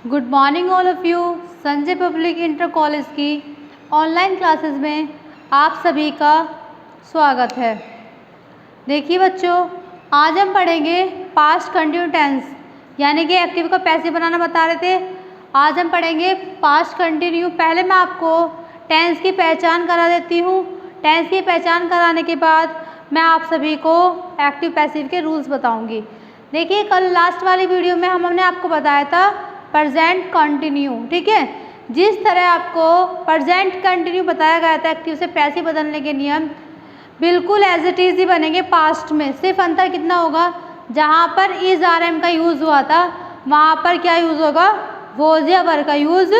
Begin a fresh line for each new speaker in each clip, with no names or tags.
Good morning all of you. Sanjay public inter college की online classes में आप सभी का स्वागत है। देखिए बच्चों, आज हम पढ़ेंगे पास्ट कंटिन्यू टेंस, यानी कि एक्टिव का पैसिव बनाना बता रहे थे। आज हम पढ़ेंगे पास्ट कंटिन्यू। पहले मैं आपको टेंस की पहचान करा देती हूँ। टेंस की पहचान कराने के बाद मैं आप सभी को एक्टिव पैसिव के रूल्स बताऊँगी। देखिए, कल लास्ट वाली वीडियो में हमने आपको बताया था प्रेजेंट कंटिन्यू, ठीक है। जिस तरह आपको प्रेजेंट कंटिन्यू बताया गया था एक्टिव से पैसिव बदलने के नियम बिल्कुल एज इट इज ही बनेंगे पास्ट में। सिर्फ अंतर कितना होगा, जहाँ पर इज आर एम का यूज़ हुआ था वहाँ पर क्या यूज़ होगा, वॉज या वर का यूज़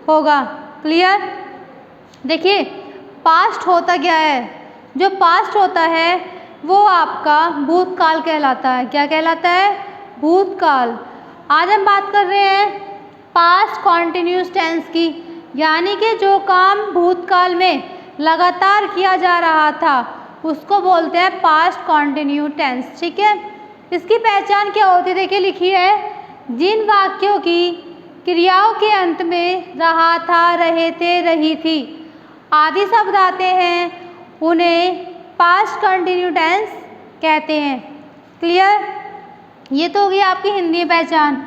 होगा। क्लियर। देखिए, पास्ट होता क्या है, जो पास्ट होता है वो आपका भूतकाल कहलाता है। क्या कहलाता है, भूतकाल। आज हम बात कर रहे हैं पास्ट कॉन्टिन्यूस टेंस की, यानी कि जो काम भूतकाल में लगातार किया जा रहा था उसको बोलते हैं पास्ट कॉन्टिन्यू टेंस, ठीक है। इसकी पहचान क्या होती है, देखिए लिखी है, जिन वाक्यों की क्रियाओं के अंत में रहा था, रहे थे, रही थी आदि शब्द आते हैं उन्हें पास्ट कंटिन्यू टेंस कहते हैं। क्लियर। ये तो हो गई आपकी हिंदी में पहचान।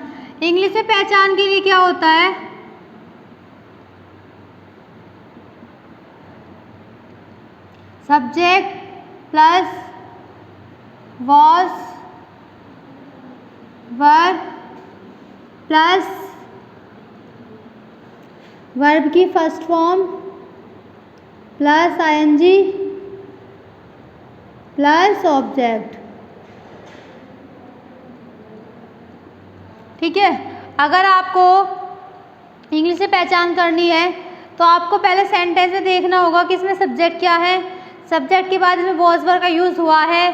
इंग्लिश में पहचान के लिए क्या होता है, subject plus was verb plus verb की first form plus ING plus object, ठीक है। अगर आपको इंग्लिश से पहचान करनी है तो आपको पहले सेंटेंस में देखना होगा कि इसमें सब्जेक्ट क्या है, सब्जेक्ट के बाद इसमें वॉज वर्ब का यूज़ हुआ है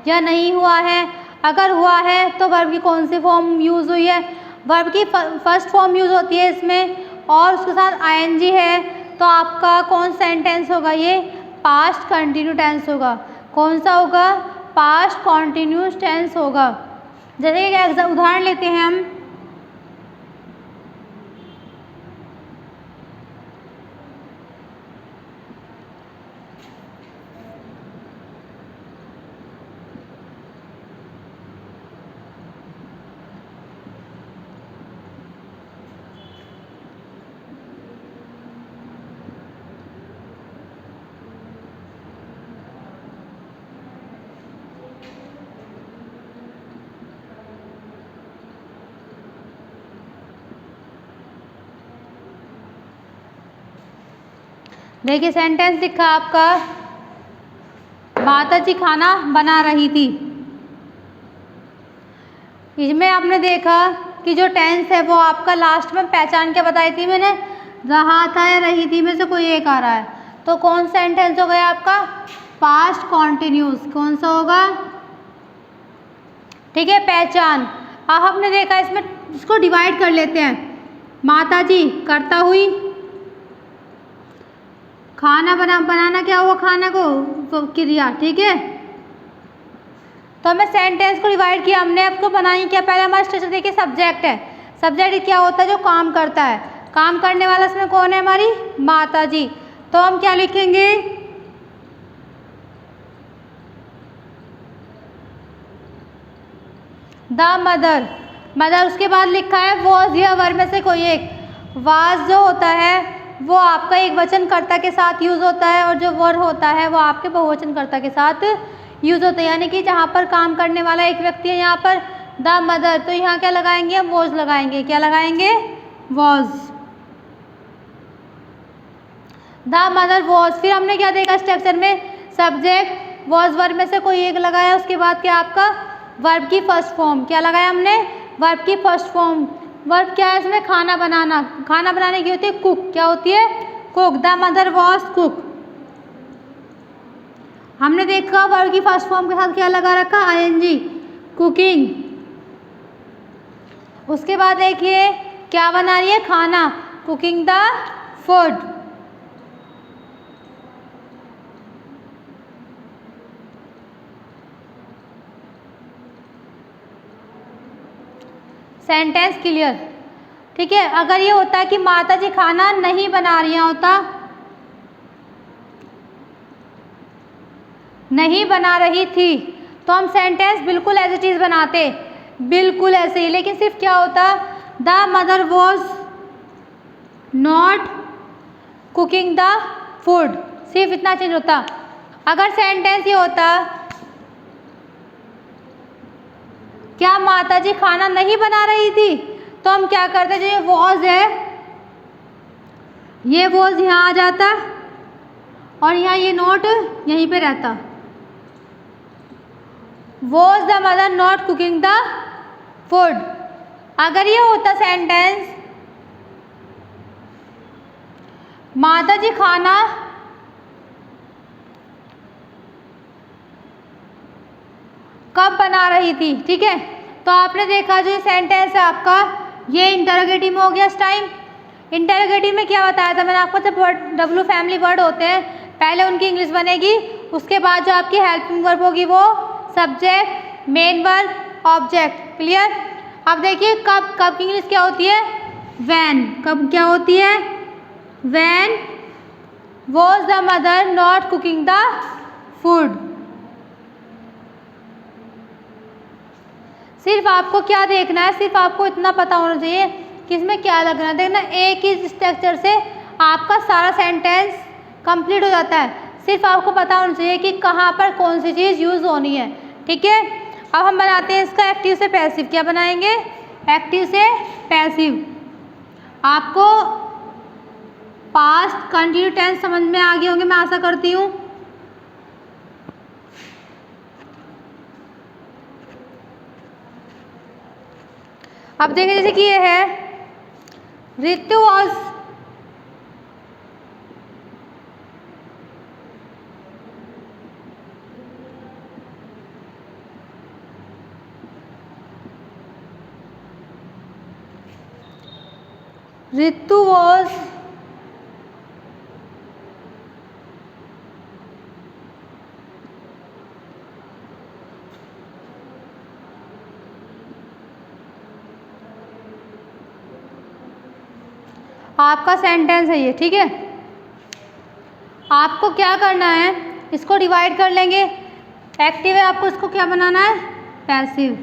या नहीं हुआ है। अगर हुआ है तो वर्ब की कौन सी फॉर्म यूज़ हुई है, वर्ब की फर्स्ट फॉर्म यूज़ होती है इसमें, और उसके साथ आईएनजी है, तो आपका कौन सेंटेंस होगा, ये पास्ट कंटिन्यू टेंस होगा। कौन सा होगा, पास्ट कॉन्टिन्यूस टेंस होगा। जैसे एक उदाहरण लेते हैं हम, देखिए सेंटेंस लिखा आपका, माता जी खाना बना रही थी। इसमें आपने देखा कि जो टेंस है वो आपका लास्ट में पहचान क्या बताई थी मैंने, रहा था या रही थी में से कोई एक आ रहा है, तो कौन सेंटेंस हो गया आपका, पास्ट कॉन्टिन्यूस। कौन सा होगा, ठीक है, पहचान। अब हमने देखा इसमें, इसको डिवाइड कर लेते हैं। माता जी करता हुई, खाना बनाना क्या हुआ, खाना को क्रिया, ठीक है। तो हमें सेंटेंस को डिवाइड किया हमने, आपको बनाई क्या, पहले हमारा स्ट्रक्चर देखिए, सब्जेक्ट है। सब्जेक्ट क्या होता है, जो काम करता है, काम करने वाला इसमें कौन है, हमारी माता जी। तो हम क्या लिखेंगे, द मदर। मदर, उसके बाद लिखा है वॉज या वर में से कोई एक। वाज जो होता है वो आपका एक वचनकर्ता के साथ यूज होता है, और जो वर होता है वो आपके बहुवचनकर्ता के साथ यूज होता है। यानी कि जहाँ पर काम करने वाला एक व्यक्ति है, यहाँ पर द मदर, तो यहाँ क्या लगाएंगे, हम वॉज लगाएंगे। क्या लगाएंगे, वॉज। The mother was. फिर हमने क्या देखा स्ट्रक्चर में, सब्जेक्ट वॉज वर्ब में से कोई एक लगाया, उसके बाद क्या आपका वर्ब की फर्स्ट फॉर्म। क्या लगाया हमने, वर्ब की फर्स्ट फॉर्म। वर्ब क्या है इसमें, खाना बनाना। खाना बनाने की होती है कुक। क्या होती है, cook. The mother was cook. हमने देखा वर्ब की फर्स्ट फॉर्म के साथ क्या लगा रखा, आईएनजी, कुकिंग। उसके बाद देखिए क्या बना रही है, खाना, cooking the food. Sentence clear. ठीक है। अगर ये होता कि माता जी खाना नहीं बना रही होता, नहीं बना रही थी, तो हम सेंटेंस बिल्कुल एज इट इज बनाते, बिल्कुल ऐसे ही। लेकिन सिर्फ क्या होता, the mother was not cooking the food, सिर्फ इतना चेंज होता। अगर सेंटेंस ये होता क्या माता जी खाना नहीं बना रही थी, तो हम क्या करते, जो ये वॉज है, ये वॉज यहाँ आ जाता और यहाँ ये नॉट यहीं पे रहता। Was the mother not cooking the food. अगर ये होता सेंटेंस माता जी खाना कब बना रही थी, ठीक है। तो आपने देखा जो ये सेंटेंस है आपका, ये इंटरोगेटिव में हो गया इस टाइम। इंटरोगेटिव में क्या बताया था मैंने आपको, जब वर्ड डब्ल्यू फैमिली वर्ड होते हैं पहले उनकी इंग्लिश बनेगी, उसके बाद जो आपकी हेल्पिंग वर्ब होगी वो subject, main verb, object. Clear. अब देखिए कब, कब की इंग्लिश क्या होती है, व्हेन। कब क्या होती है, when was the mother not cooking the food. सिर्फ आपको क्या देखना है, सिर्फ आपको इतना पता होना चाहिए कि इसमें क्या लगना है। देखना एक ही स्ट्रक्चर से आपका सारा सेंटेंस कंप्लीट हो जाता है। सिर्फ आपको पता होना चाहिए कि कहाँ पर कौन सी चीज़ यूज़ होनी है, ठीक है। अब हम बनाते हैं इसका एक्टिव से पैसिव। क्या बनाएंगे, एक्टिव से पैसिव। आपको पास्ट कंटिन्यू टेंस समझ में आ गए होंगे, मैं आशा करती हूँ। अब देखें जैसे कि ये है, ऋतु वॉज आपका सेंटेंस है ये, ठीक है। आपको क्या करना है, इसको डिवाइड कर लेंगे। एक्टिव है, आपको इसको क्या बनाना है, पैसिव।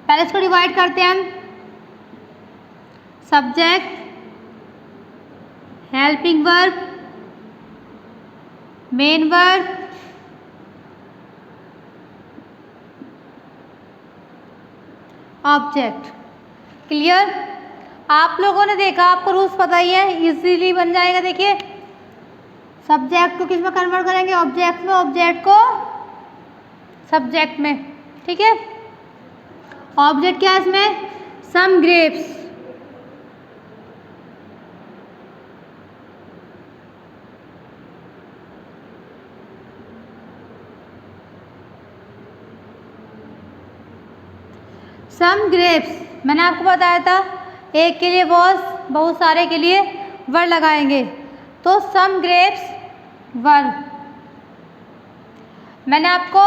पहले इसको डिवाइड करते हैं हम, subject, helping verb, main verb, object. Clear. आप लोगों ने देखा, आपको रूल्स पता ही है, इजीली बन जाएगा। देखिए सब्जेक्ट को किस में कन्वर्ट करेंगे, ऑब्जेक्ट में, ऑब्जेक्ट को सब्जेक्ट में, ठीक है। ऑब्जेक्ट क्या है इसमें, सम ग्रेप्स। सम ग्रेप्स मैंने आपको बताया था, एक के लिए वॉज, बहुत सारे के लिए वर लगाएंगे, तो सम ग्रेप्स वर। मैंने आपको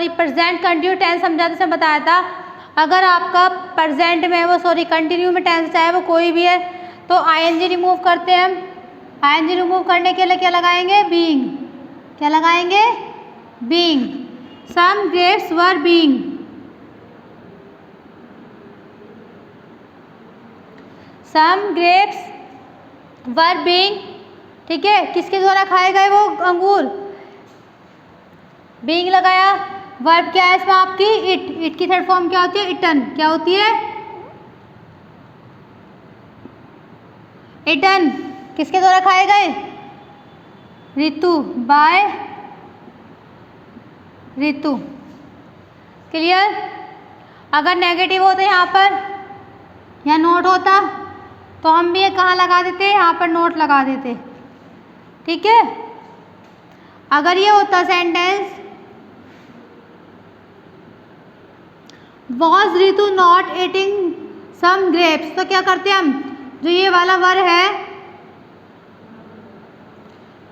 प्रेजेंट कंटिन्यू टेंस समझाते समय बताया था, अगर आपका प्रेजेंट में वो कंटिन्यू में टेंस चाहे वो कोई भी है, तो आईएनजी रिमूव करते हैं हम। आईएनजी रिमूव करने के लिए क्या लगाएंगे, बीइंग। क्या लगाएंगे, being. Some grapes were being. Some grapes were being, ठीक है। किसके द्वारा खाए गए वो अंगूर, बीइंग लगाया। वर्ब क्या है इसमें आपकी, इट। इट की थर्ड फॉर्म क्या होती है, इटन। क्या होती है, इटन। किसके द्वारा खाए गए, ऋतु, बाय ऋतु। क्लियर। अगर नेगेटिव होता यहाँ पर, यहाँ नोट होता, तो हम भी ये कहाँ लगा देते, यहाँ पर नोट लगा देते, ठीक है। अगर ये होता sentence was Ritu not eating some grapes, तो क्या करते हम, जो ये वाला वर है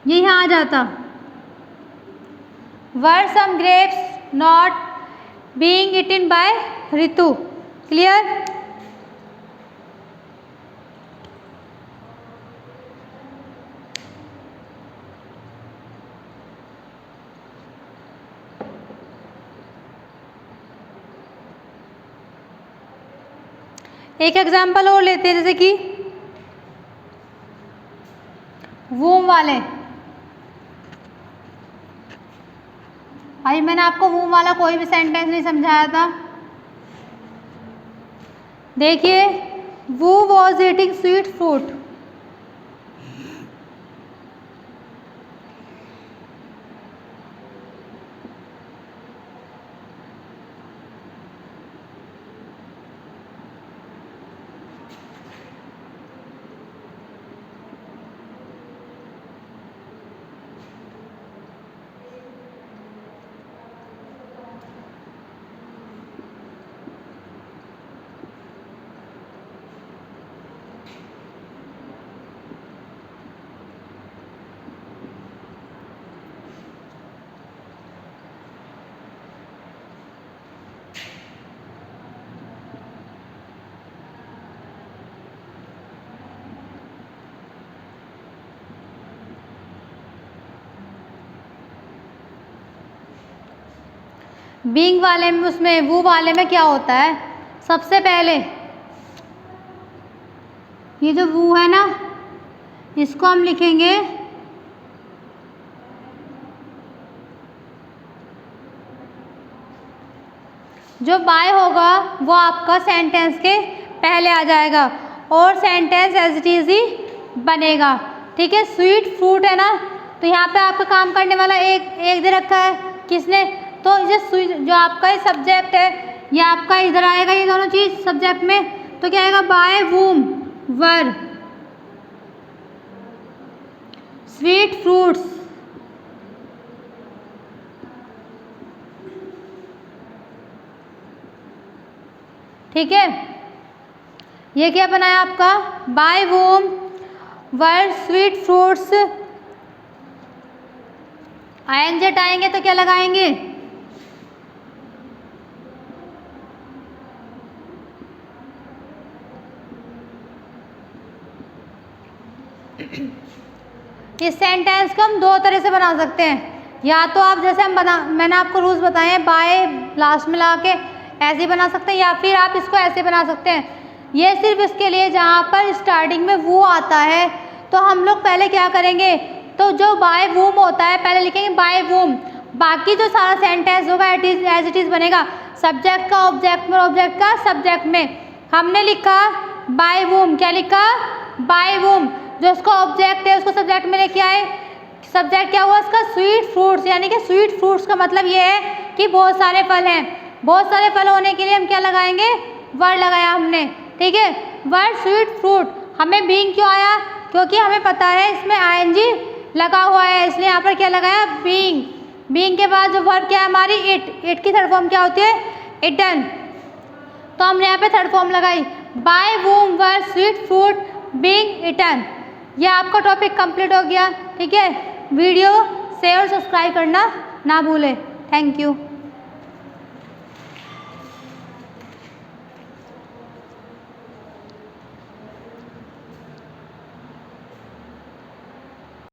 ये यहाँ आ जाता, were some grapes not being eaten by Ritu. Clear? एक एग्जाम्पल और लेते हैं, जैसे कि वूम वाले। अभी मैंने आपको वूम वाला कोई भी सेंटेंस नहीं समझाया था। देखिए, who was eating sweet fruit. Being वाले में, उसमें वो वाले में क्या होता है, सबसे पहले ये जो वो है ना, इसको हम लिखेंगे जो बाय होगा वो आपका सेंटेंस के पहले आ जाएगा और सेंटेंस एज इट इज ही बनेगा। ठीक है, स्वीट फ्रूट है ना, तो यहाँ पे आपका काम करने वाला एक दे रखा है, किसने, तो ये जो आपका ये सब्जेक्ट है ये आपका इधर आएगा, ये दोनों चीज सब्जेक्ट में, तो क्या आएगा, बाय वूम वर स्वीट फ्रूट्स। ठीक है, ये क्या बनाया आपका, बाय वूम वर स्वीट फ्रूट्स। आईएनजी हटाएंगे तो क्या लगाएंगे, इस सेंटेंस को हम दो तरह से बना सकते हैं, या तो आप जैसे मैंने आपको रूल्स बताए हैं, बाय लास्ट में ला के ऐसे बना सकते हैं, या फिर आप इसको ऐसे बना सकते हैं। ये सिर्फ इसके लिए जहाँ पर स्टार्टिंग में वो आता है, तो हम लोग पहले क्या करेंगे, तो जो बाय वूम होता है पहले लिखेंगे बाय वूम, बाकी जो सारा सेंटेंस होगा एज इट इज बनेगा, सब्जेक्ट का ऑब्जेक्ट में, ऑब्जेक्ट का सब्जेक्ट में। हमने लिखा बाय वूम, क्या लिखा, बाय वूम, जो उसका ऑब्जेक्ट है उसको सब्जेक्ट में लेके आए, सब्जेक्ट क्या हुआ इसका, स्वीट फ्रूट्स, यानी कि स्वीट फ्रूट्स का मतलब ये है कि बहुत सारे फल हैं, बहुत सारे फल होने के लिए हम क्या लगाएंगे, वर्ड लगाया हमने। ठीक है, वर्ड स्वीट फ्रूट। हमें बीइंग क्यों आया, क्योंकि हमें पता है इसमें आईएनजी लगा हुआ है, इसलिए यहाँ पर क्या लगाया, बीइंग। बीइंग के बाद जो वर्ब क्या है हमारी, इट की थर्ड फॉर्म क्या होती है, इटन, तो हमने यहाँ पे थर्ड फॉर्म लगाई, बाय वूम वर स्वीट फ्रूट बीइंग इटन। ये आपका टॉपिक कंप्लीट हो गया। ठीक है, वीडियो शेयर और सब्सक्राइब करना ना भूलें। Thank you.